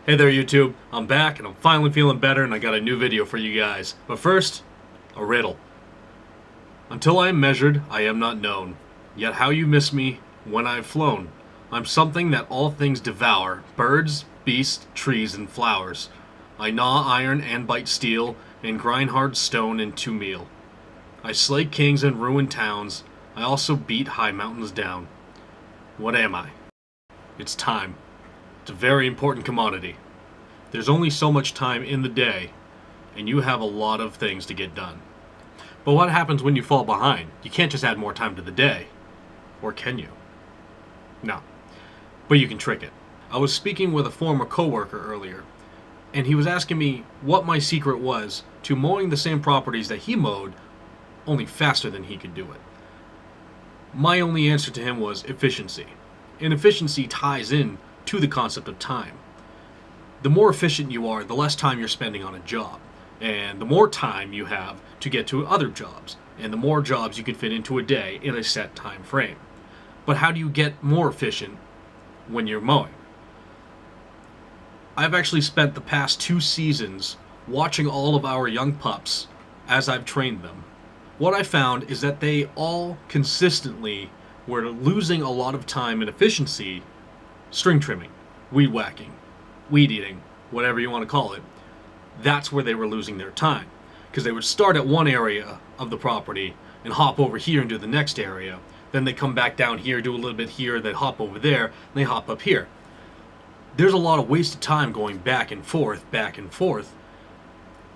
Hey there YouTube, I'm back and I'm finally feeling better and I got a new video for you guys. But first, a riddle. Until I am measured, I am not known. Yet how you miss me when I've flown. I'm something that all things devour. Birds, beasts, trees, and flowers. I gnaw iron and bite steel and grind hard stone into meal. I slay kings and ruin towns. I also beat high mountains down. What am I? It's time. It's a very important commodity. There's only so much time in the day, and you have a lot of things to get done. But what happens when you fall behind? You can't just add more time to the day. Or can you? No. But you can trick it. I was speaking with a former coworker earlier, and he was asking me what my secret was to mowing the same properties that he mowed, only faster than he could do it. My only answer to him was efficiency. And efficiency ties in to the concept of time. The more efficient you are, the less time you're spending on a job. And the more time you have to get to other jobs. And the more jobs you can fit into a day in a set time frame. But how do you get more efficient when you're mowing? I've actually spent the past 2 seasons watching all of our young pups as I've trained them. What I found is that they all consistently were losing a lot of time and efficiency string trimming, weed whacking, weed eating, whatever you want to call it. That's where they were losing their time. Because they would start at one area of the property and hop over here and do the next area. Then they come back down here, do a little bit here, then hop over there, and they hop up here. There's a lot of wasted time going back and forth, back and forth.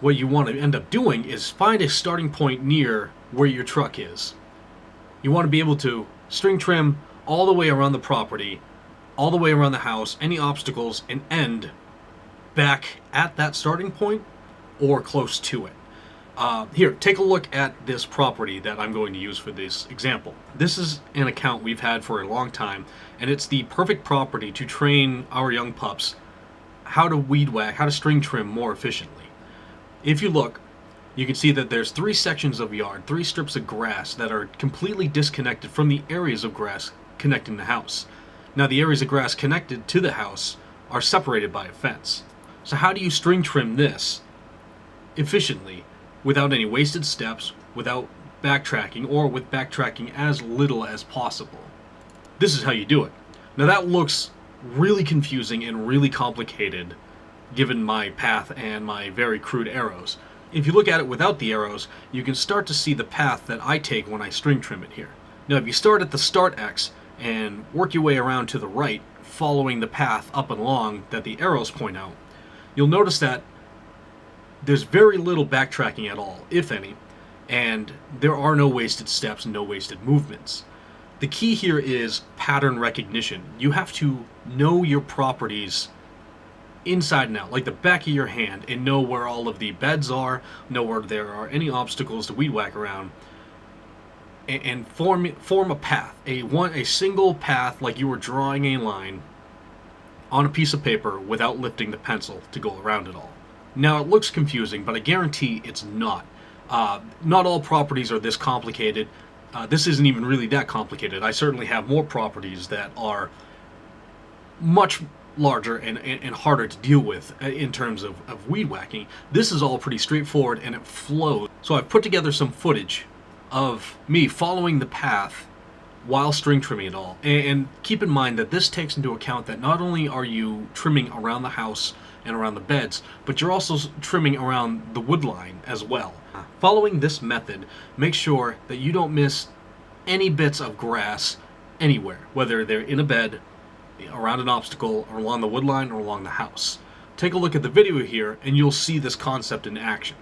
What you want to end up doing is find a starting point near where your truck is. You want to be able to string trim all the way around the property, all the way around the house, any obstacles, and end back at that starting point or close to it. Here, take a look at this property that I'm going to use for this example. This is an account we've had for a long time, and it's the perfect property to train our young pups how to weed whack, how to string trim more efficiently. If you look, you can see that there's 3 sections of yard, 3 strips of grass that are completely disconnected from the areas of grass connecting the house. Now, the areas of grass connected to the house are separated by a fence. So how do you string trim this efficiently without any wasted steps, without backtracking, or with backtracking as little as possible? This is how you do it. Now, that looks really confusing and really complicated given my path and my very crude arrows. If you look at it without the arrows, you can start to see the path that I take when I string trim it here. Now, if you start at the start X and work your way around to the right, following the path up and along that the arrows point out, you'll notice that there's very little backtracking at all, if any, and there are no wasted steps, no wasted movements. The key here is pattern recognition. You have to know your properties inside and out, like the back of your hand, and know where all of the beds are, know where there are any obstacles to weed whack around, and form a path, a single path, like you were drawing a line on a piece of paper without lifting the pencil to go around it all. Now, it looks confusing, but I guarantee it's not. Not all properties are this complicated. This isn't even really that complicated. I certainly have more properties that are much larger and harder to deal with in terms of weed whacking. This is all pretty straightforward and it flows. So I've put together some footage of me following the path while string trimming it all. And keep in mind that this takes into account that not only are you trimming around the house and around the beds, but you're also trimming around the wood line as well. Following this method, make sure that you don't miss any bits of grass anywhere, whether they're in a bed, around an obstacle, or along the wood line, or along the house. Take a look at the video here and you'll see this concept in action.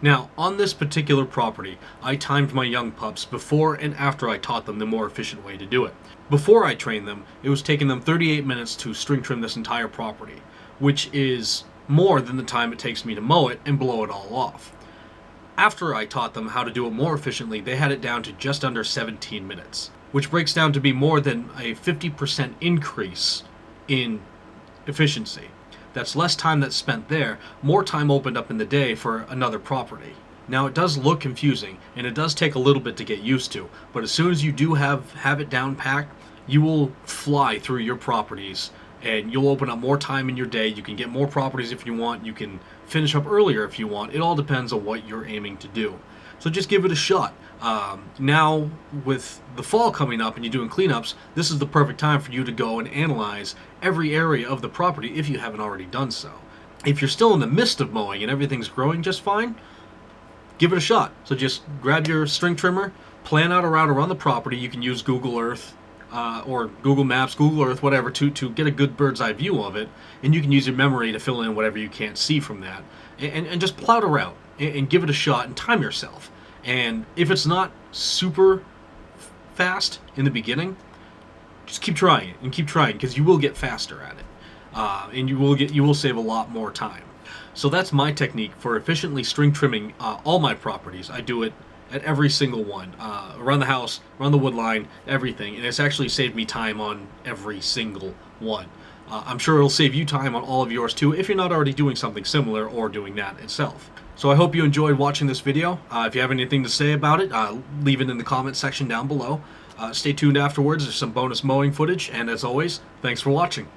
Now, on this particular property, I timed my young pups before and after I taught them the more efficient way to do it. Before I trained them, it was taking them 38 minutes to string trim this entire property, which is more than the time it takes me to mow it and blow it all off. After I taught them how to do it more efficiently, they had it down to just under 17 minutes, which breaks down to be more than a 50% increase in efficiency. That's less time that's spent there, more time opened up in the day for another property. Now, it does look confusing, and it does take a little bit to get used to, but as soon as you do have it down packed, you will fly through your properties, and you'll open up more time in your day. You can get more properties if you want, you can finish up earlier if you want. It all depends on what you're aiming to do. So just give it a shot. Now, with the fall coming up and you're doing cleanups, this is the perfect time for you to go and analyze every area of the property if you haven't already done so. If you're still in the midst of mowing and everything's growing just fine, give it a shot. So just grab your string trimmer, plan out a route around the property. You can use Google Earth or Google Maps, Google Earth, whatever, to get a good bird's eye view of it, and you can use your memory to fill in whatever you can't see from that, and just plot a route and give it a shot and time yourself. And if it's not super fast in the beginning, just keep trying it and keep trying, because you will get faster at it, and you will save a lot more time. So that's my technique for efficiently string trimming all my properties. I do it at every single one, around the house, around the wood line, everything, and it's actually saved me time on every single one. I'm sure it'll save you time on all of yours too, if you're not already doing something similar or doing that itself. So I hope you enjoyed watching this video. If you have anything to say about it, leave it in the comment section down below. Stay tuned afterwards, there's some bonus mowing footage, and as always, thanks for watching.